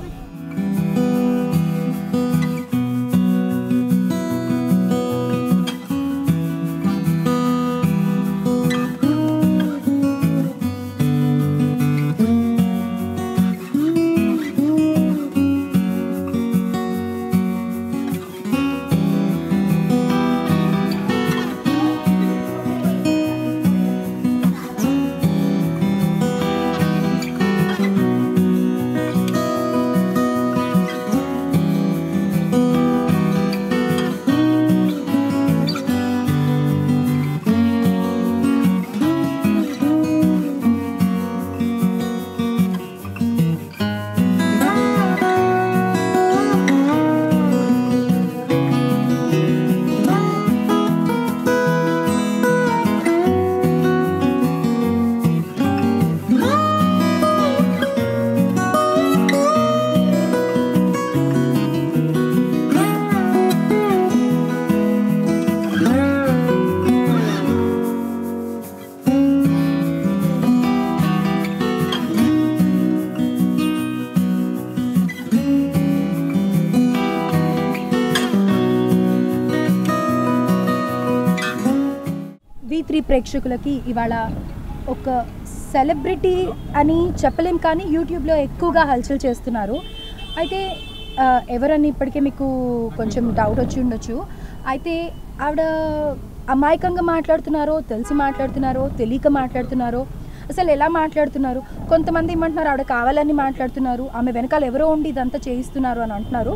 పది V3 ప్రేక్షకులకి ఇవాళ ఒక సెలబ్రిటీ అని చెప్పలేం, కానీ యూట్యూబ్లో ఎక్కువగా హల్చల్ చేస్తున్నారు. అయితే ఎవరని ఇప్పటికే మీకు కొంచెం డౌట్ వచ్చి ఉండొచ్చు. అయితే ఆవిడ అమాయకంగా మాట్లాడుతున్నారో, తెలిసి మాట్లాడుతున్నారో, తెలియక మాట్లాడుతున్నారో, అసలు ఎలా మాట్లాడుతున్నారు? కొంతమంది ఏమంటున్నారు ఆవిడ కావాలని మాట్లాడుతున్నారు, ఆమె వెనకాల ఎవరో ఉండి ఇదంతా చేయిస్తున్నారు అని అంటున్నారు.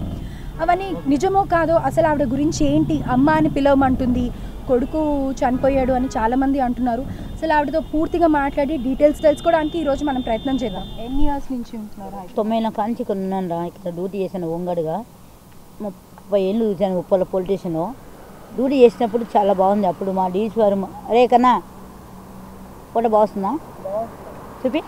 అవన్నీ నిజమో కాదో, అసలు ఆవిడ గురించి ఏంటి, అమ్మ అని పిలవమంటుంది, కొడుకు చనిపోయాడు అని చాలామంది అంటున్నారు. అసలు ఆవిడతో పూర్తిగా మాట్లాడి డీటెయిల్స్ తెలుసుకోవడానికి ఈరోజు మనం ప్రయత్నం చేద్దాం. ఎన్ని ఇయర్స్ నుంచి ఉంటున్నారు? 9 కాంచి ఇక్కడ ఉన్నాను రా. ఇక్కడ డ్యూటీ చేశాను ఒంగడుగా. 30 ఏళ్ళు చూశాను ఉప్పల పోలీస్ స్టేషన్లో. డ్యూటీ చేసినప్పుడు చాలా బాగుంది. అప్పుడు మా డీసీ వారు అరే కన్నా ఫోటో బాగుందా చూపి.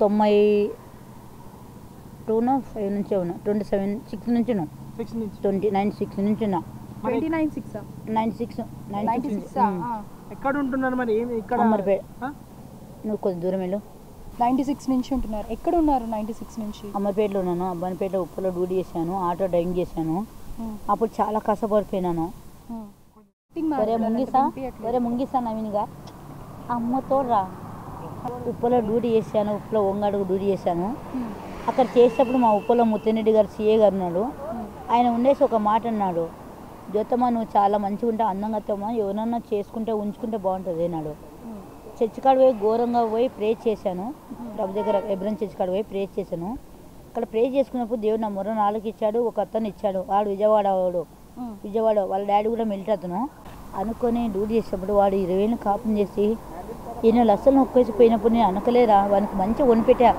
92-5 నుంచే ఉన్నా. 27-6 నుంచి ఉన్నా. 29-6 నుంచి ఉన్నా. 96 ఎక్కడ ఉంటున్నారు మరి? ఇక్కడ నువ్వు కొంచెం దూరం వెళ్ళు. 96 నుంచి ఉంటున్నారు. ఎక్కడ ఉన్నారు 96 నుంచి? అమర్పేటలో ఉన్నాను. అబ్బానిపేటలో ఉప్పులో డ్యూటీ చేశాను. ఆటో డ్రైవింగ్ చేశాను. అప్పుడు చాలా కష్టపడిపోయినాను. ఒరే ముంగిసా నవీన్గా అమ్మతో రా. ఉప్పులో డ్యూటీ చేశాను. ఉప్పులో ఒంగాడుకు డ్యూటీ చేశాను. అక్కడ చేసేటప్పుడు మా ఉప్పులో ముత్తిరెడ్డి గారు సిఏ గారు ఉన్నాడు. ఆయన ఉండేసి ఒక మాట అన్నాడు, జ్యోతమ్మ నువ్వు చాలా మంచిగా ఉంటావు, అందంగా అత్తమ్మా, ఎవరన్నా చేసుకుంటే ఉంచుకుంటే బాగుంటుంది అన్నాడు. చర్చి కాడ పోయి ఘోరంగా పోయి ప్రే చేశాను. ప్రభు దగ్గర ఎబ్రన్ చర్చి కాడ పోయి ప్రే చేశాను. అక్కడ ప్రే చేసుకున్నప్పుడు దేవుడు నా మొర 4 ఇచ్చాడు. ఒక అతను ఇచ్చాడు. వాడు విజయవాడ వాళ్ళ డాడీ కూడా మిలిటరీ అతను. అనుకొని డ్యూటీ చేసేటప్పుడు వాడు 20 ఏళ్ళు కాపం చేసి 8 లక్షలు నొక్కేసిపోయినప్పుడు నేను అనుకోలేరా, వానికి మంచిగా వనిపెట్టా.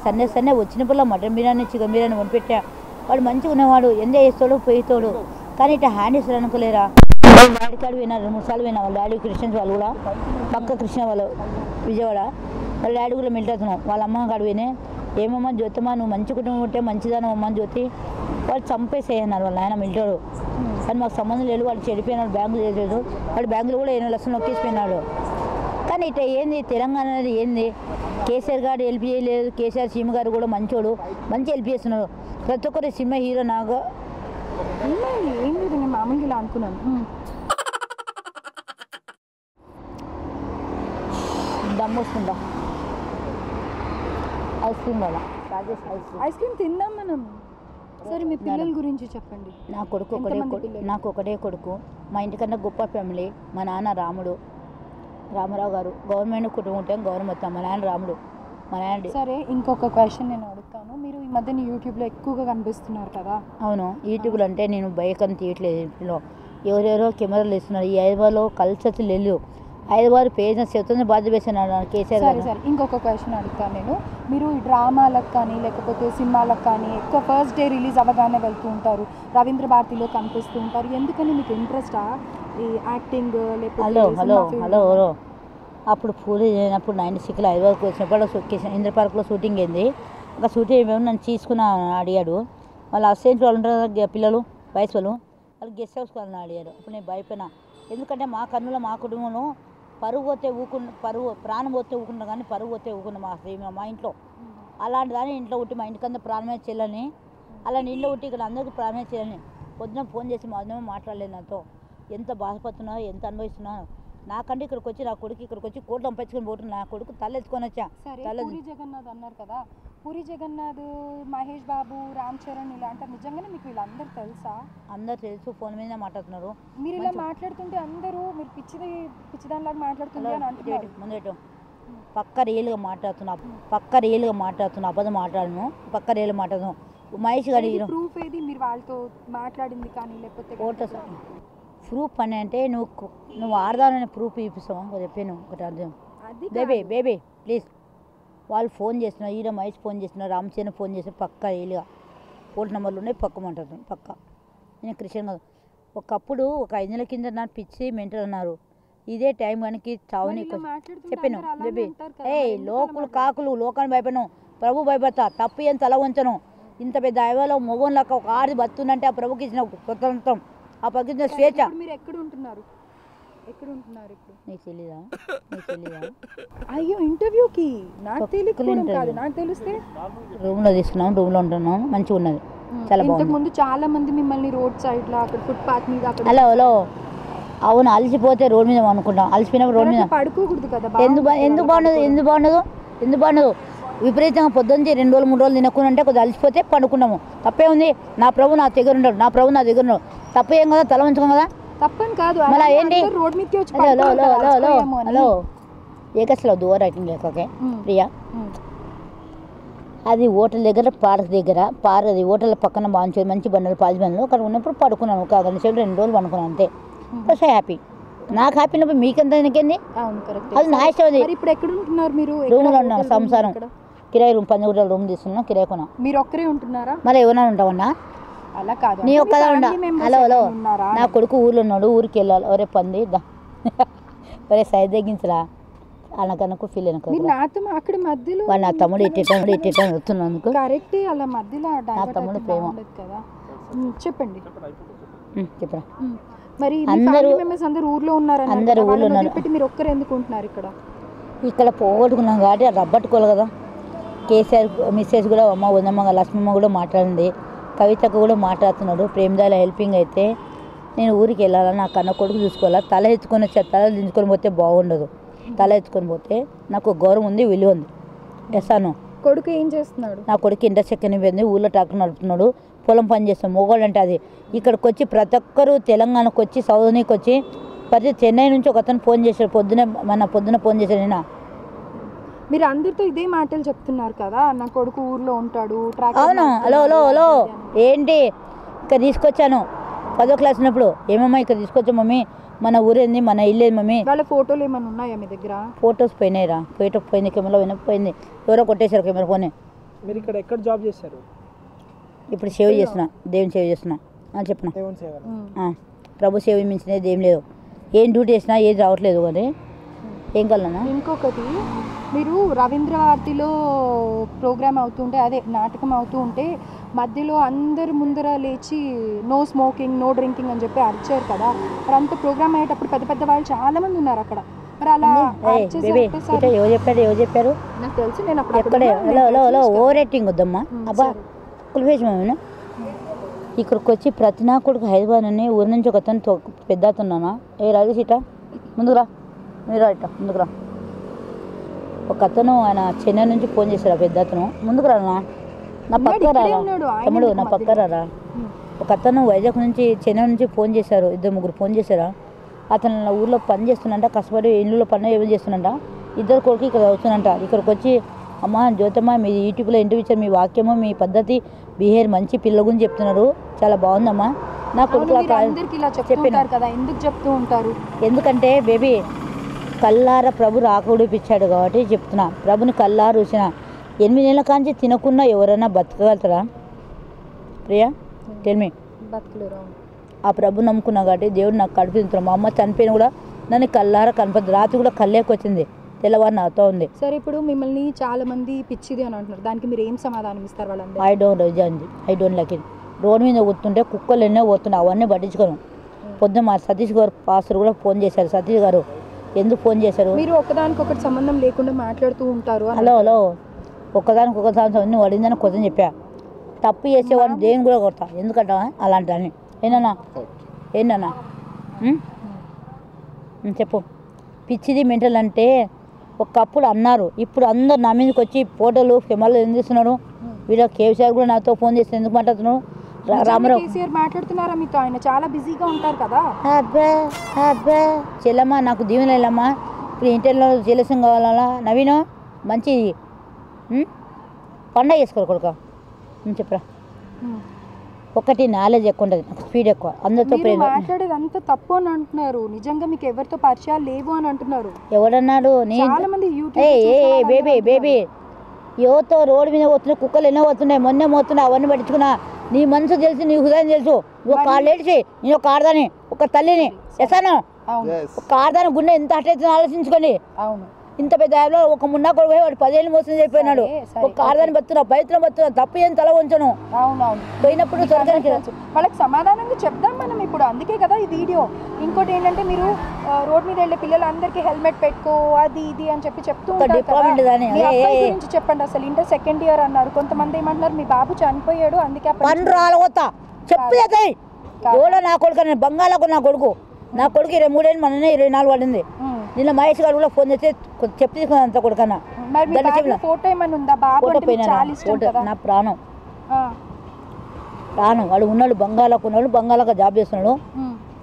సండే వచ్చినప్పుడు మటన్ బిర్యానీ చికెన్ బిర్యానీ వనిపెట్టా. వాడు మంచిగా ఉన్నవాడు, ఎంజాయ్ చేస్తాడు పోయితాడు. కానీ ఇట్లా హ్యాండ్ ఇస్తారు అనుకోలేరా. డాడీ కాడు పోయినా 2-3 సార్లు పోయినా. వాళ్ళ డాడీ క్రిస్టియన్స్ వాళ్ళు కూడా పక్క క్రిస్టియన్ వాళ్ళు విజయవాడ. వాళ్ళ డాడీ కూడా మిలిటరీ. వాళ్ళ అమ్మ కాడు పోయినా. ఏమమ్మా జ్యోతమ్మ నువ్వు మంచి కుటుంబం ఉంటే మంచిదానం అమ్మ జ్యోతి. వాళ్ళు చంపేసేయన్నారు వాళ్ళ ఆయన మిలిటరీ. కానీ మాకు సంబంధం లేదు. వాడు చెడిపోయినాడు, బ్యాంకులు చేయలేదు. వాడు బ్యాంకులు కూడా 8 లక్షలు నొక్కేసిపోయినాడు. కానీ ఇట్లా ఏంది తెలంగాణ అనేది ఏంది? కేసీఆర్ గారు హెల్ప్ చేయలేదు. కేసీఆర్ సీఎం గారు కూడా మంచోడు, మంచి హెల్ప్ చేస్తున్నాడు. ప్రతి ఒక్కరు సినిమా హీరో నాగా ఏం లేదు, నేను మామూలుగా ఇలా అనుకున్నాను. దమ్ము వస్తుందా? ఐస్ క్రీమ్ కదా, ఐస్ క్రీమ్ తిందాం మనం. సరే మీ పిల్లల గురించి చెప్పండి. నాకు ఒకటే కొడుకు. మా ఇంటికన్నా గొప్ప ఫ్యామిలీ. మా నాన్న రామారావు గారు గవర్నమెంట్ కుటుంబం ఉంటాం. గవర్నమెంట్ మా నాన్న రాముడు, మా నాన్న. సరే ఇంకొక క్వశ్చన్ నేను అడుగుతాను. మీరు ఈ మధ్యన యూట్యూబ్లో ఎక్కువగా కనిపిస్తున్నారు కదా? అవును. యూట్యూబ్లో అంటే నేను బైక్ అని తీయట్లేదు. ఇంట్లో ఎవరెవరో కెమెరాలు ఇస్తున్నారు. ఈ హైదరాబాద్లో కలిసి వెళ్ళు. హైదరాబాద్ పేజ్ చెప్తుంది బాధ్యత వేసినాడు కేసీఆర్. సరే ఇంకొక క్వశ్చన్ అడుగుతాను నేను. మీరు ఈ డ్రామాలకు కానీ లేకపోతే సినిమాలకు కానీ ఎక్కువ ఫస్ట్ డే రిలీజ్ అవ్వగానే వెళ్తూ ఉంటారు, రవీంద్ర భారతిలో కనిపిస్తూ ఉంటారు. ఎందుకని మీకు ఇంట్రెస్టా ఈ యాక్టింగ్? హలో అప్పుడు పూరి అయినప్పుడు 96లో హైదరాబాద్కి వచ్చినప్పుడు ఇంద్ర పార్క్లో షూటింగ్ అయింది. ఒక షూటింగ్ ఏమో నన్ను తీసుకున్నా అడిగాడు. వాళ్ళు అసిస్టెంట్ వాళ్ళు ఉంటారు పిల్లలు వయసు వాళ్ళు గెస్ట్ హౌస్కి వాళ్ళని అడిగారు. అప్పుడు నేను భయపోయినా. ఎందుకంటే మా కన్నులో మా కుటుంబంలో పరువు పోతే ప్రాణం పోతే ఊకున్నా, కానీ పరువు పోతే ఊకున్నా మా ఇంట్లో. అలాంటి దాన్ని ఇంట్లో ఉట్టి మా ఇంటికంతా ప్రాణమే చెల్లని అలాంటి ఇంట్లో ఉట్టి ఇక్కడ అందరికీ ప్రాణమే చెల్లని పొద్దున ఫోన్ చేసి మా వదిన మాట్లాడలేదు నాతో ఎంత బాధపడుతున్నారో ఎంత అనుభవిస్తున్నారో నాకంటే ఇక్కడికి వచ్చి నా కొడుకు ఇక్కడికి వచ్చి కోట్లు పంపించుకొని పోతుంది నా కొడుకు తలెత్తుకొని వచ్చా పూరి జగన్నాథ్ అన్నారు కదా పూరి జగన్నాథ్ మహేష్ బాబు రామ్ చరణ్ ఇలా అంటారు నిజంగానే మీకు వీళ్ళందరూ తెలుసా? అందరు తెలుసు ఫోన్ మీద మాట్లాడుతున్నారు మీరు ఇలా మాట్లాడుతుంటే అందరూ మీరు పిచ్చిదానిలాగా మాట్లాడుతుంది అని అంటున్నారు. ముందు పక్క రియల్గా మాట్లాడుతున్నా అబద్ధం మాట్లాడను పక్క రియల్ మాట్లాడను మహేష్ గారి ప్రూఫ్ ఏది మీరు వాళ్ళతో మాట్లాడింది కానీ లేకపోతే ఫోటోస్ ప్రూఫ్ అని అంటే నువ్వు ఆడదానని ప్రూఫ్ చూపిస్తావు చెప్పాను ఒకటి అర్థం బేబీ ప్లీజ్ వాళ్ళు ఫోన్ చేస్తున్నారు ఈడ మహేష్ ఫోన్ చేస్తున్నారు రామ్ చరణ్ ఫోన్ చేస్తున్నారు పక్క రియల్గా ఫోన్ నెంబర్లు ఉన్నాయి పక్క మాట్లాడుతున్నాను పక్క నేను క్రిస్టియన్ కాదు ఒకప్పుడు ఒక 5 నెలల కింద నాకు పిచ్చి మెంటల్ అన్నారు ఇదే టైం కనుక చావుని చెప్పాను బేబీ లోకులు కాకులు లోకాన్ని భయపడను ప్రభు భయపడతా తప్పు ఏం తల ఉంచను ఇంత పెద్ద అయవలో మొగంలాక ఒక ఆడి బతుందంటే ఆ ప్రభుకి ఇచ్చిన స్వతంత్రం ఆ పగిన స్వేచ్ఛ. మీరు ఎక్కడ ఉంటున్నారు ఇప్పుడు నీకు తెలీదా అయ్యో ఇంటర్వ్యూకి నాకు తెలిస్తే రూమ్లో తీసుకున్నాం రూమ్లో ఉంటున్నాం మంచిగా ఉన్నది చాలా బాగుంది. ముందు చాలా మంది మిమ్మల్ని రోడ్ సైడ్ లో అక్కడ ఫుట్పాత్ మీద హలో అవును అలసిపోతే రోడ్ మీద అనుకుంటాం అలసిపోయినప్పుడు రోడ్ మీద పడుకోకూడదు కదా ఎందుకు బాగుండదు విపరీతంగా పొద్దున్న 2 రోజులు 3 రోజులు తినకుండా అంటే కొద్దిగా అలసిపోతే పండుకున్నాము తప్పే ఉంది నా ప్రభు నా దగ్గర ఉన్నాడు తప్పు ఏం కదా తల ఉంచుకోం కదా తప్పని కాదు మళ్ళీ ఏంటి రోడ్ మీదకి వచ్చి హలో ఏకస్లో దూర రైటింగ్ లేకపోతే ప్రియా అది హోటల్ దగ్గర పార్క్ అది హోటల్ పక్కన బాగుంటుంది మంచి బండలు పాది బండ్లు అక్కడ ఉన్నప్పుడు పడుకున్నాను ఒక 2 రోజులు పడుకున్నాను అంతే సో హ్యాపీ నాకు హ్యాపీ ఉన్నప్పుడు మీకెంత నీకేంది అది నా ఇష్టం అది. ఇప్పుడు ఎక్కడ ఉంటున్నారు మీరు? రూమ్లో ఉన్నాను సంసారం కిరాయి రూమ్ 10 రూమ్ తీసుకున్నా కిరాయి కొన్నా. మీరు ఒక్కరే ఉంటున్నారా? మరి ఎవరైనా ఉంటావన్నా అలా కాదు నీ ఒక్కదా ఉండా హలో నా కొడుకు ఊర్లో ఉన్నాడు ఊరికి వెళ్ళాలి ఒరే పంది ఒరే సైడ్ తగ్గించరా అనకనకు ఫీల్ అయినా వాడు నా తమ్ముడు ఇట్టేటా వస్తున్నందుకు కరెక్ట్ అలా మధ్యలో నా తమ్ముడు ప్రేమ కదా. చెప్పండి చెప్పరా మరి అందరూ ఊర్లో ఉన్నారు మీరు ఒక్కరు ఎందుకు ఉంటున్నారు ఇక్కడ పోగొట్టుకున్నాం కాబట్టి రబ్బట్టుకోవాలి కదా. కేసీఆర్ మిస్సెస్ కూడా అమ్మ వదమ్మ లక్ష్మమ్మ కూడా మాట్లాడింది కవితకు కూడా మాట్లాడుతున్నాడు ప్రేమదాల హెల్పింగ్ అయితే నేను ఊరికి వెళ్ళాలా నా కన్న కొడుకు చూసుకోవాలా తల ఎత్తుకొని వచ్చా తల దించుకొని పోతే బాగుండదు తల ఎత్తుకొని పోతే నాకు గౌరవం ఉంది విలువ ఉంది ఎసాను. కొడుకు ఏం చేస్తున్నాడు? నా కొడుకు ఇండస్ట్రీ పోయింది ఊళ్ళో ట్రాక్టర్ నడుపుతున్నాడు పొలం పని చేస్తాం మొగోళ్ళు అంటే అది ఇక్కడికి వచ్చి ప్రతి ఒక్కరు తెలంగాణకు వచ్చి సౌదనీకి వచ్చి ప్రతి చెన్నై నుంచి ఒక అతను ఫోన్ చేశాడు పొద్దున ఫోన్ చేశాడు నేను. మీరు అందరితో ఇదే మాటలు చెప్తున్నారు కదా నా కొడుకు ఊర్లో ఉంటాడు. అవును హలో ఏంటి ఇక్కడ తీసుకొచ్చాను 10వ క్లాస్ ఉన్నప్పుడు ఏమమ్మా ఇక్కడ తీసుకొచ్చా మమ్మీ మన ఊరేంది మన ఇల్లేది మమ్మీ. వాళ్ళ ఫోటోలు ఏమైనా ఉన్నాయా మీ దగ్గర? ఫొటోస్ పోయినాయిరా పోయింది కెమెరా పోయింది ఎవరో కొట్టేశారు కెమెరా పోనీ. మీరు ఇక్కడ ఎక్కడ జాబ్ చేశారు? ఇప్పుడు సేవ చేస్తున్నా దేవుని సేవ చేస్తున్నా అని చెప్పిన ప్రభు సేవ మించినది ఏం లేదు ఏం డ్యూటీ చేసినా ఏది రావట్లేదు కానీ ఏం కలనా. ఇంకొకటి మీరు రవీంద్ర భారతిలో ప్రోగ్రామ్ అవుతుంటే అదే నాటకం అవుతూ ఉంటే మధ్యలో అందరు ముందర లేచి నో స్మోకింగ్ నో డ్రింకింగ్ అని చెప్పి అరిచారు కదా. మరి అంత ప్రోగ్రామ్ అయ్యేటప్పుడు పెద్ద వాళ్ళు చాలా మంది ఉన్నారు అక్కడ. మరి అలా ఎవరు చెప్పారు నాకు తెలుసు నేను అప్పుడు ఓవర్ యాక్టింగ్ వద్దమ్మా అబ్బా కులిపేసి ఇక్కడికి వచ్చి ప్రతి నా కొడుకు హైదరాబాద్ అని ఊరి నుంచి ఒక అతను పెద్ద అతన్నానా ఏ రాజేష్ ఇట ముందుకురా మీరు ఇట ముందుకురా ఒక అతను ఆయన చెన్నై నుంచి ఫోన్ చేశారు పెద్ద అతను ముందుకురా నా పక్క రారా తమ్ముడు నా పక్క రారా. ఒక అతను వైజాగ్ నుంచి చెన్నై నుంచి ఫోన్ చేశారు 2-3 ఫోన్ చేశారా అతను నా ఊర్లో పని చేస్తున్నంట కష్టపడి ఇళ్ళలో పని ఏమేమి చేస్తున్నంట 2 కొడుకు ఇక్కడ అవుతున్నంట. ఇక్కడికి వచ్చి అమ్మ జ్యోతమ్మ మీ యూట్యూబ్లో ఇంటర్వ్యూ ఇచ్చారు మీ వాక్యము మీ పద్ధతి బిహేవియర్ మంచి పిల్లల గురించి చెప్తున్నారు చాలా బాగుందమ్మా. నా కొడుకు చెప్పినారు కదా ఎందుకు చెప్తూ ఉంటారు? ఎందుకంటే బేబీ కల్లార ప్రభు రాకూడిపించాడు కాబట్టి చెప్తున్నా ప్రభుని కల్లారు చూసిన 8 నెలల కాంచి తినకుండా ఎవరైనా బతకగలుగుతారా ప్రియా టెల్మి? బతకలేరు. ఆ ప్రభు నమ్ముకున్నా కాబట్టి దేవుడు నాకు కడుపు తింటున్నాను. మా అమ్మ చనిపోయిన కూడా నన్ను కల్లార కనపడదు రాత్రి కూడా కళ్ళేకొచ్చింది తెల్లవారు నాతో ఉంది. సరే ఇప్పుడు మిమ్మల్ని చాలా మంది పిచ్చిది అని అంటున్నారు దానికి మీరు ఏం సమాధానం ఇస్తారు వాళ్ళందరూ? I don't like it. Road మీద పోతుంటే కుక్కలు ఎన్నో పోతున్నాయి అవన్నీ పట్టించుకోను. పొద్దున్న మా సతీష్ గారు పాస్టర్ కూడా ఫోన్ చేశారు. సతీష్ గారు ఎందుకు ఫోన్ చేశారు? మీరు ఒకదానికి ఒకటి సంబంధం లేకుండా మాట్లాడుతూ ఉంటారు. హలో ఒక్కదానికి ఒక సంవత్సరం నువ్వు అడిగిందని కొంచెం చెప్పా. తప్పు చేసేవాడిని దేని కూడా కొడతా, ఎందుకంటా అలాంటి అని. ఏంటన్నా చెప్పు. పిచ్చిది మెంటల్ అంటే ఒకప్పుడు అన్నారు, ఇప్పుడు అందరు నా మీదకి వచ్చి ఫోటోలు ఫిమల్లో ఎందుకు తీస్తున్నాడు. వీళ్ళ కేసీఆర్ కూడా నాతో ఫోన్ చేసి ఎందుకు మాట్లాడుతున్నాడు. రామారావు మాట్లాడుతున్నారా మీతో? ఆయన చాలా బిజీగా ఉంటారు కదా. అబ్బే చెల్లమ్మా నాకు దీవెన వెళ్ళమ్మా. ఇప్పుడు ఇంటర్లో జలసం కావాలా నవీను మంచి పండగ చేసుకోరు కొడుక చెప్పరా. ఒకటి నాలెడ్జ్ ఎక్కువ ఉంటుంది, నాకు స్పీడ్ ఎక్కువ. అందరితో మాట్లాడేది అంత తప్పు అని అంటున్నారు. నిజంగా మీకు ఎవరితో పరిచయాలు లేవు అని అంటున్నారు. ఎవడన్నాడు? బేబీ ఎవరితో రోడ్డు మీద పోతున్నాయి, కుక్కలు ఎన్నో పోతున్నాయి, మొన్నే పోతున్నాయి, అవన్నీ పట్టించుకున్నా. నీ మనసు తెలుసు, నీ హృదయం తెలుసు. నువ్వు ఒక ఆడేసి నేను ఒక ఆడదాని, ఒక తల్లిని ఎసాను. ఒక ఆడదాని గుండె ఎంత అట్టయితే ఆలోచించుకోండి. అవును, ఇంత పెద్ద యాప్లో ఒక మున్నా కొడుకు వాడు 10 ఏళ్ళు మోసం చెప్పినాడు. ఒక ఆడదాన్ని బతున్నా, బయటలో బతున్నా, తప్పు ఏం తల ఉంచను. అవునవును, పోయినప్పుడు వాళ్ళకి సమాధానంగా చెప్దాం మనం ఇప్పుడు. అందుకే కదా ఈ వీడియో. ఇంకోటి ఏంటంటే మీరు రోడ్ మీద వెళ్ళే పిల్లలందరికీ హెల్మెట్ పెట్టుకో అది ఇది అని చెప్తూ గురించి చెప్పండి. అసలు ఇంటర్ సెకండ్ ఇయర్ అన్నారు, కొంతమంది ఏమంటున్నారు మీ బాబు చనిపోయాడు అందుకే చెప్పు. ఎవడో నా కొడుకు, బంగాళకు నా కొడుకు 23 ఏళ్ళు, మననే 24 పడింది. నిన్న మహేష్ గారు కూడా ఫోన్ చేసి చెప్పి తీసుకున్నా కొడుకన్నా. ఫోటో ఏమైనా ఉందా? బాబు నా ప్రాణం వాడు ఉన్నాడు, బంగాళకు ఉన్నాడు, బంగాళక జాబ్ చేస్తున్నాడు,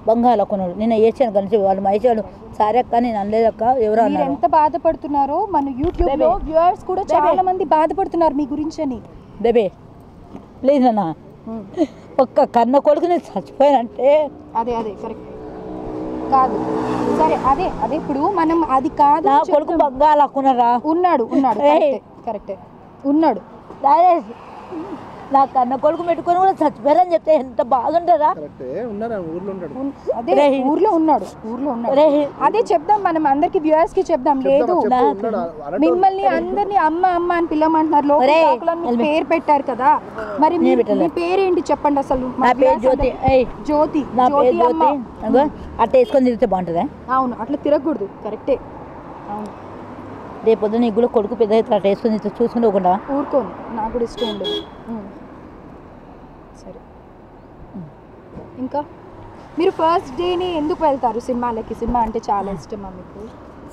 బంగాళకు ఉన్నాడు. నిన్న వేసాను కలిసి వాళ్ళు మహేష్ గారు సరే అక్క నేను అనలేదక్క ఎవరో అన్నారు. ఎంత బాధపడుతున్నారో మన యూట్యూబ్ లో వ్యూవర్స్ కూడా చాలా మంది బాధపడుతున్నారు మీ గురించి అని. బేబే లేదన్నా, ఒక్క కన్న కొడుకు నేను చచ్చిపోయానంటే అదే కరెక్ట్ కాదు. సరే అదే ఇప్పుడు మనం అది కాదు. నా కొడుకు బంగాళకున్నారా? ఉన్నాడు కరెక్టే ఉన్నాడు. నా కన్న కొడుకు పెట్టుకొని కూడా చచ్చిపోయారని చెప్తే ఎంత బాధ ఉంటుందా? అదే ఊర్లో ఉన్నాడు. అదే చెప్దాం మనం అందరికి, వ్యూవర్స్ కి చెప్దాం. లేదు మిమ్మల్ని అందరినీ అమ్మ అమ్మ అని పిలవమంటున్నారు. లోకల్ పేరు పెట్టారు కదా, మరి మీ పేరేంటి చెప్పండి అసలు. జ్యోతి. అట్లా వేసుకొని తిరిగితే బాగుంటుందా? అవును, అట్లా తిరగకూడదు. కరెక్టే. అవును, రేపొద్దు నీకు కూడా కొడుకు పెద్ద అట్లా వేసుకొని చూసుకుని ఒకటా ఊరుకోను, నాకు కూడా ఇష్టం ఉండదు. సరే, ఇంకా మీరు ఫస్ట్ డేని ఎందుకు వెళ్తారు సినిమాలకి? సినిమా అంటే చాలా ఇష్టమా మీకు?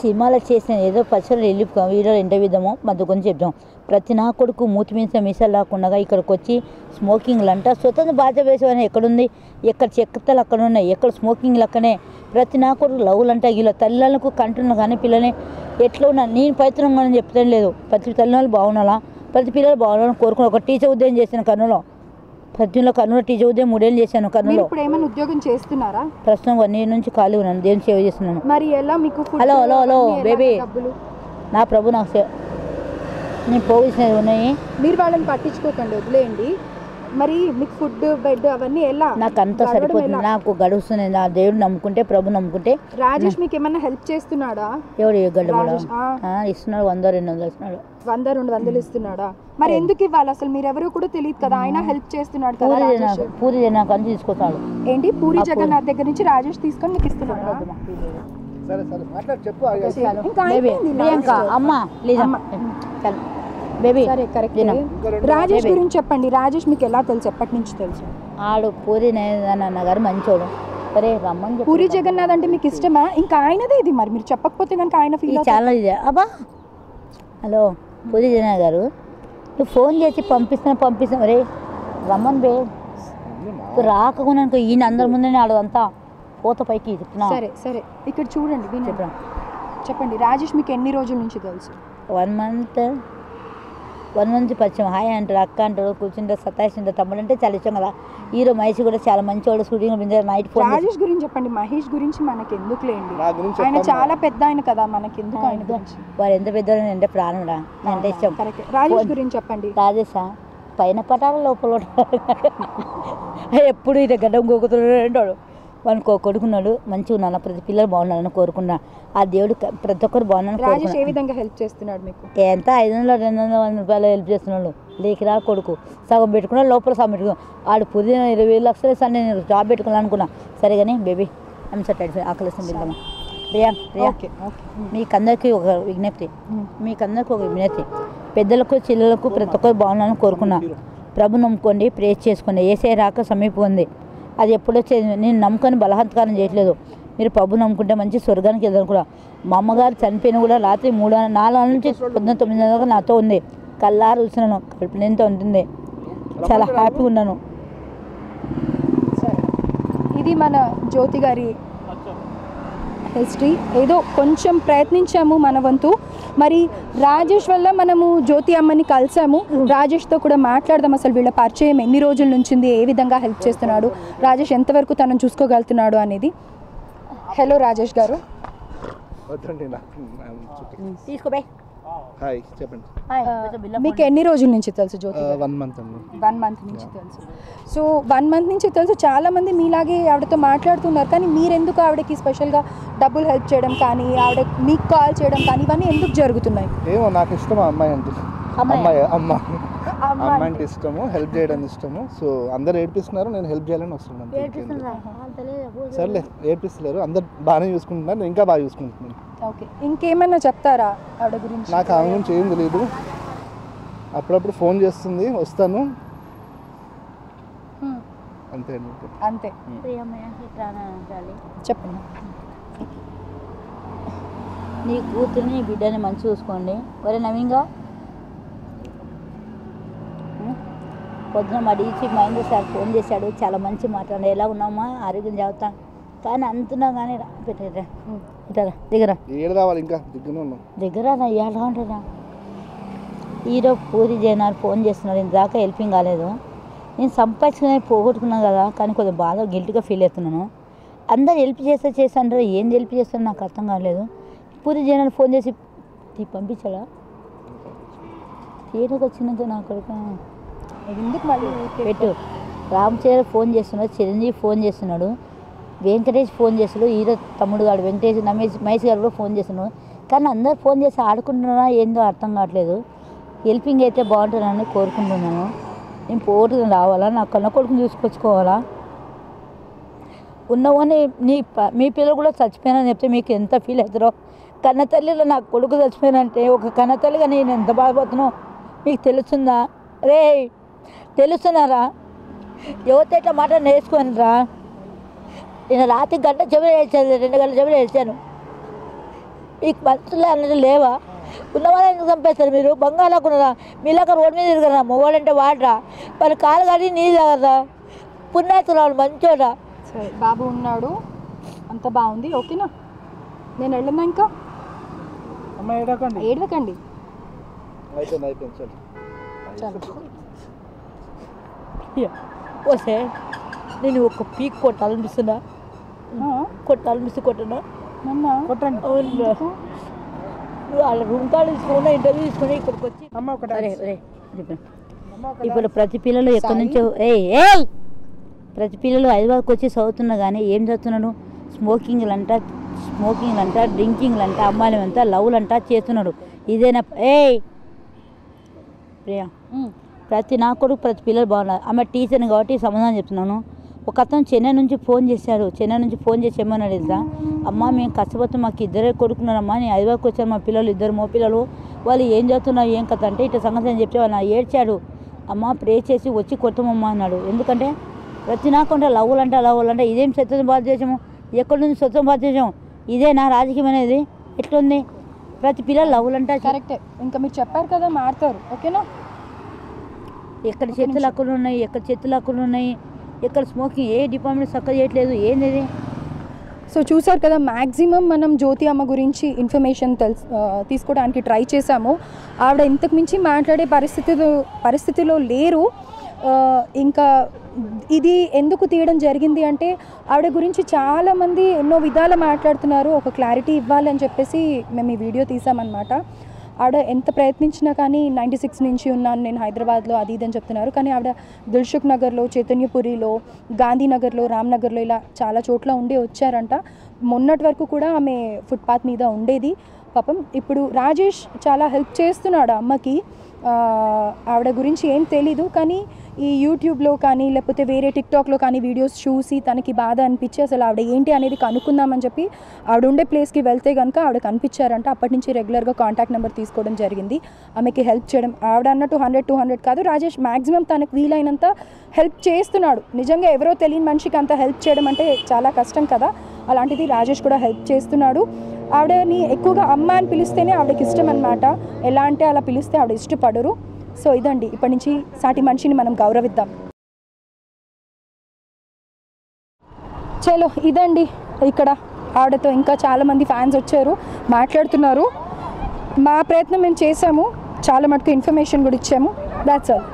సినిమాలో చేసిన ఏదో పచ్చడి రిలీఫ్ వీడియో ఇంటర్వ్యూద్దాము మధ్య కొంచెం చెప్తాం. ప్రతి నా కొడుకు మూతి మీద మీసాలు లేకుండా ఇక్కడికి వచ్చి స్మోకింగ్లు అంట. స్వతంత్ర బాధ్యత వేసేవని ఎక్కడుంది? ఎక్కడ చెక్కతలు అక్కడ ఉన్నాయి, ఎక్కడ స్మోకింగ్లు అక్కడనే. ప్రతి నా కొడుకు లవ్లు అంట. ఇలా తల్లిదండ్రులకు కంటున్నా కానీ పిల్లల్ని ఎట్లా ఉన్నా నేను పవిత్రంగా చెప్తాను లేదు. ప్రతి తల్లిదండ్రులు బాగుండాలా, ప్రతి పిల్లలు బాగుండాలని కోరుకుని ఒక టీచర్ ఉద్యోగం చేశాను కర్నూలులో. ప్రతిలో కర్నూలు టీచర్ ఉద్యోగం 3 ఏళ్ళు చేశాను కర్నూలు. ఇప్పుడు ఏమైనా ఉద్యోగం చేస్తున్నారా? ప్రస్తుతం 1 year నుంచి ఖాళీ ఉన్నాను, దేవుని సేవ చేస్తున్నాను. మరి ఎలా మీకు? హలో బేబీ, నా ప్రభు నాకు నేను పోగేసినవి ఉన్నాయి. మీరు వాళ్ళని పట్టించుకోకండి, వదిలేయండి. మరి మీకు ఫుడ్ బెడ్ అవన్నీ ఎలా? నాకు అంతా సరిపోతుంది, నాకు గడుస్తుంది. నా దేవుడు నమ్ముకుంటే, ప్రభు నమ్ముకుంటే. రాజేష్ మీకు ఏమన్నా హెల్ప్ చేస్తున్నాడా? ఎవడు గడ్డ ఇస్తున్నాడు, 100-200 ఇస్తున్నాడు. 100-200 ఇస్తున్నాడా? మరి ఎందుకు ఇవ్వాలి అసలు? మీరు ఎవరు కూడా తెలియదు కదా, ఆయన హెల్ప్ చేస్తున్నాడు కదా. పూరి నాకు అంత తీసుకొస్తాడు. ఏంటి పూరి జగన్నాథ్ దగ్గర నుంచి రాజేష్ తీసుకొని మీకు ఇస్తున్నాడు? అమ్మా లేదా బేబీ. సరే కరెక్ట్. రాజేష్ గురించి చెప్పండి. రాజేష్ మీకు ఎలా తెలుసు, ఎప్పటి నుంచి తెలుసు? ఆడు పూరి అన్న గారు మంచోడు. సరే రమ్మని. పూరి జగన్నాథ్ అంటే మీకు ఇష్టమా? ఇంకా ఆయనదే ఇది, మరి మీరు చెప్పకపోతే కనుక ఆయన ఫీల్ చాలా ఇదే. అబ్బా హలో పూరి జగన్నాథ్ గారు, నువ్వు ఫోన్ చేసి పంపిస్తాను రే రమ్మని బే. రాకుండా ఈయన అందరి ముందే ఆడదంతా పోత పైకి చెప్తున్నా. సరే ఇక్కడ చూడండి, చెప్పండి. రాజేష్ మీకు ఎన్ని రోజుల నుంచి తెలుసు? 1 month పరిచయం. హాయ్ అంటాడు, అక్క అంటాడు, కూర్చుంటే సతాయిస్తుంటే. తమ్ముడు అంటే చాలా ఇష్టం కదా. హీరో మహేష్ కూడా చాలా మంచివాడు. Shooting night phone. రాజేష్ గురించి చెప్పండి. మహేష్ గురించి మనకి ఎందుకు లేండి, ఆయన చాలా పెద్ద ఆయన కదా, మనకి ఎందుకు ఆయన గురించి? వాడు ఎంత పెద్ద అంటే ప్రాణం రా, ఎంత ఇష్టం. రాజేష్ గురించి చెప్పండి. రాజేషా పైన పటాల లోపల ఎప్పుడు ఇది గడ్డం గోకుతున్నాడు. వాడిని కొడుకున్నాడు, మంచిగా ఉన్నాను, ప్రతి పిల్లలు బాగున్నారని కోరుకున్నా. ఆ దేవుడు ప్రతి ఒక్కరు బాగున్నాను. రాజేష్ ఏ విధంగా హెల్ప్ చేస్తున్నాడు మీకు? ఎంత 500-200 రూపాయలు హెల్ప్ చేస్తున్నాడు. లేకిరా కొడుకు సగం పెట్టుకున్నాడు, లోపల సగం పెట్టుకున్నాడు. ఆడు పుది 20 లక్షలు ఇస్తాను, నేను జాబ్ పెట్టుకున్నాను అనుకున్నా. సరే కానీ బేబీ ఐమ్ సాటిస్ఫైడ్. ఆకలిస్తుంది వెళ్దామా? ఓకే ఓకే మీకందరికీ ఒక విజ్ఞప్తి పెద్దలకు చిల్లలకు ప్రతి ఒక్కరు బాగున్నాను కోరుకున్నా. ప్రభు నమ్ముకోండి, ప్రేస్ చేసుకోండి. ఏసే రాక సమీపం ఉంది. అది ఎప్పుడో నేను నమ్ముకొని బలహత్కారం చేయట్లేదు. మీరు ప్రభు నమ్ముకుంటే మంచి స్వర్గానికి వెళ్దాం కూడా. మా అమ్మగారు చనిపోయిన కూడా రాత్రి 4 నుంచి పొద్దున్న 9 దాకా నాతో ఉంది. కళ్ళారు చూసినాను, కడుపునింత ఉంటుంది. చాలా హ్యాపీగా ఉన్నాను. సరే, ఇది మన జ్యోతి గారి హిస్టరీ. ఏదో కొంచెం ప్రయత్నించాము మన వంతు. మరి రాజేష్ వల్ల మనము జ్యోతి అమ్మని కలిసాము. రాజేష్తో కూడా మాట్లాడదాం, అసలు వీళ్ళ పరిచయం ఎన్ని రోజుల నుంచి ఉంది, ఏ విధంగా హెల్ప్ చేస్తున్నాడు, రాజేష్ ఎంతవరకు తనను చూసుకోగలుగుతున్నాడు అనేది. హలో రాజేష్ గారు. తీసుకోబే. హాయ్, చెప్పండి. మీకు ఎన్ని రోజుల నుంచి తెలుసు జ్యోతి? 1 మంత్ అండి. 1 మంత్ నుంచి తెలుసు. సో 1 మంత్ నుంచి తెలుసు. చాలామంది మీలాగే ఆవిడతో మాట్లాడుతున్నారు, కానీ మీరెందుకు ఆవిడకి స్పెషల్గా డబ్బులు హెల్ప్ చేయడం కానీ, ఆవిడ మీకు కాల్ చేయడం కానీ, ఇవన్నీ ఎందుకు జరుగుతున్నాయి? ఏమో నాకు ఇష్టం అమ్మాయి అంటే. అమ్మాయి అంటే ఇష్టము, హెల్ప్ చేయడం ఇష్టము. సో అందరు ఏడిపిస్తున్నారు, నేను హెల్ప్ చేయాలని వస్తున్నాను. సర్లే, ఏడిపిస్తలేరు, అందరు బాగానే చూసుకుంటున్నారు, నేను ఇంకా బాగా చూసుకుంటున్నాను. ఓకే, ఇంకేమైనా చెప్తారా ఆవిడ గురించి? నాకు ఆమె గురించి ఏం తెలియదు. అప్పుడప్పుడు ఫోన్ చేస్తుంది, వస్తాను, అంతే అంతే. చెప్పండి. నీ కూతుర్ని నీ బిడ్డని మంచి చూసుకోండి. ఒరే నవీన్గా, పొద్దున మా డీసీ మహేంద్ర సార్ ఫోన్ చేశాడు, చాలా మంచి మాట్లాడాడు. ఎలా ఉన్నామా, ఆరోగ్యం జాగ్రత్త, కానీ అంటున్నా కానీ పెట్టరా దగ్గర ఏడు రావాలి, ఇంకా దగ్గర ఎలా ఉంటుందా. హీరో పూరి జగన్నాథ్ ఫోన్ చేస్తున్నాడు, ఇందాక హెల్పింగ్ కాలేదు. నేను సంపాదించుకునే పోగొట్టుకున్నాను కదా, కానీ కొంచెం బాగా గిల్ట్గా ఫీల్ అవుతున్నాను. అందరు హెల్ప్ చేస్తాను, ఏం హెల్ప్ చేస్తారో నాకు అర్థం కాలేదు. పూరి జగన్నాథ్ ఫోన్ చేసి పంపించాడా? థియేటర్కి వచ్చినంత నా కొడుకు ఎందుకు మళ్ళీ పెట్టు. రామ్ చరణ్ ఫోన్ చేస్తున్నాడు, చిరంజీవి ఫోన్ చేస్తున్నాడు, వెంకటేష్ ఫోన్ చేస్తున్నాడు, హీరో తమ్ముడు గారు వెంకటేష్, మహేష్ గారు కూడా ఫోన్ చేస్తున్నాడు. కానీ అందరు ఫోన్ చేసి ఆడుకుంటున్నారా ఏందో అర్థం కావట్లేదు. హెల్పింగ్ అయితే బాగుంటుందని కోరుకుంటున్నాను. నేను పోటీ రావాలా, నా కన్న కొడుకుని చూసుకొచ్చుకోవాలా. ఉన్నవని మీ పిల్లలు కూడా చచ్చిపోయినని చెప్తే మీకు ఎంత ఫీల్ అవుతారో. కన్న తల్లిలో నా కొడుకు చచ్చిపోయినంటే ఒక కన్న తల్లిగా నేను ఎంత బాధపడుతున్నానో మీకు తెలుస్తుందా? రే తెలుస్తున్నారా? యువత ఇట్లా మాట నేర్చుకొని రా. నేను రాత్రి గంట చెవిలో ఏడ్చాను, 2 గంటల చెవిలో ఏడ్చాను. మీకు మనుషులు అన్నది లేవా? ఉన్నవాళ్ళని ఎందుకు చంపేస్తారు మీరు? బంగాళాకున్నారా? మీలాగా రోడ్డు మీద తిరగరా? మొగోడంటే వాడరా, మరి కాలు కానీ నీళ్ళు తాగరా? పుణ్యాతురాలు మంచోడా. సరే, బాబు ఉన్నాడు, అంత బాగుంది, ఓకేనా? నేను వెళ్ళినా ఇంకా ఏడవకండి. ఓసే నేను ఒక పీక్ కొట్టాలనిపిస్తున్నా, కొట్టనా కొట్టండి. వాళ్ళ రూమ్ కార్డు తీసుకున్నా, ఇంటర్వ్యూ తీసుకుని ఇక్కడికి వచ్చి ఇప్పుడు ప్రతి పిల్లలు ఎక్కడి నుంచో ప్రతి పిల్లలు హైదరాబాద్కి వచ్చి చదువుతున్నా కానీ ఏం చదువుతున్నాడు? స్మోకింగ్లు అంట, డ్రింకింగ్లు అంట, అమ్మాయిలు అంతా లవ్లు అంట చేస్తున్నాడు. ఇదేనా? ప్రియా, ప్రతి నా కొడుకు ప్రతి పిల్లలు బాగున్నారు. ఆమె టీచర్ని కాబట్టి సమాధానం చెప్తున్నాను. ఒక అతను చెన్నై నుంచి ఫోన్ చేశాడు, చెన్నై నుంచి ఫోన్ చేసి ఏమన్నాడు తెలుసా? అమ్మ మేము కష్టపడుతూ మాకు 2 కొడుకున్నారమ్మా, నేను హైదరాబాద్కి వచ్చాను, మా పిల్లలు 2 మో పిల్లలు, వాళ్ళు ఏం చదువుతున్నారు ఏం కథ అంటే ఇట్లా సంగతి అని చెప్తే వాళ్ళు ఏడ్చాడు. అమ్మ ప్రే చేసి వచ్చి కొట్టమమ్మా అన్నాడు. ఎందుకంటే ప్రతి నాకుంటే లవ్వులు అంటే ఇదేం స్వచ్ఛత భారతదేశము? ఎక్కడి నుంచి స్వచ్ఛ భారతదేశం? ఇదేనా రాజకీయం అనేది? ఎట్లుంది? ప్రతి పిల్లలు లవ్వులు అంటే కరెక్టే. ఇంకా మీరు చెప్పారు కదా, మారుతారు, ఓకేనా? ఎక్కడ చేతులు హక్కులు ఉన్నాయి, ఎక్కడ స్మోకింగ్, ఏ డిపార్ట్మెంట్ చక్కగా చేయట్లేదు, ఏంది? సో చూసారు కదా, మ్యాక్సిమం మనం జ్యోతి అమ్మ గురించి ఇన్ఫర్మేషన్ తీసుకోవడానికి ట్రై చేశాము. ఆవిడ ఇంతకు మించి మాట్లాడే పరిస్థితిలో లేరు. ఇంకా ఇది ఎందుకు తీయడం జరిగింది అంటే, ఆవిడ గురించి చాలామంది ఎన్నో విధాలు మాట్లాడుతున్నారు. ఒక క్లారిటీ ఇవ్వాలని చెప్పేసి మేము ఈ వీడియో తీసామన్నమాట. ఆవిడ ఎంత ప్రయత్నించినా కానీ 96 నుంచి ఉన్నాను నేను హైదరాబాద్లో, అది ఇదని చెప్తున్నారు. కానీ ఆవిడ దిల్సుఖ్ నగర్లో, చైతన్యపురిలో, గాంధీనగర్లో, రామ్నగర్లో ఇలా చాలా చోట్ల ఉండి వచ్చారంట. మొన్నటి వరకు కూడా ఆమె ఫుట్పాత్ మీద ఉండేది పాపం. ఇప్పుడు రాజేష్ చాలా హెల్ప్ చేస్తున్నాడు అమ్మకి. ఆవిడ గురించి ఏం తెలీదు, కానీ ఈ యూట్యూబ్లో కానీ లేకపోతే వేరే టిక్టాక్లో కానీ వీడియోస్ చూసి తనకి బాధ అనిపించి అసలు ఆవిడ ఏంటి అనేది కనుక్కుందామని చెప్పి ఆవిడ ఉండే ప్లేస్కి వెళ్తే కనుక ఆవిడ కనిపించారంట. అప్పటి నుంచి రెగ్యులర్గా కాంటాక్ట్ నెంబర్ తీసుకోవడం జరిగింది, ఆమెకి హెల్ప్ చేయడం. ఆవిడ అన్నట్టు 100-200 కాదు, రాజేష్ మ్యాక్సిమం తనకు వీలైనంత హెల్ప్ చేస్తున్నాడు. నిజంగా ఎవరో తెలియని మనిషికి అంత హెల్ప్ చేయడం అంటే చాలా కష్టం కదా, అలాంటిది రాజేష్ కూడా హెల్ప్ చేస్తున్నాడు. ఆవిడని ఎక్కువగా అమ్మ అని పిలిస్తేనే ఆవిడకి ఇష్టం అనమాట, ఎలా అంటే అలా పిలిస్తే ఆవిడ ఇష్టపడరు. సో ఇదండి, ఇప్పటి నుంచి సాటి మనిషిని మనం గౌరవిద్దాం. చలో ఇదండి, ఇక్కడ ఆవిడతో ఇంకా చాలామంది ఫ్యాన్స్ వచ్చారు, మాట్లాడుతున్నారు. మా ప్రయత్నం మేము చేసాము, చాలా మటుకు ఇన్ఫర్మేషన్ కూడా ఇచ్చాము. That's all.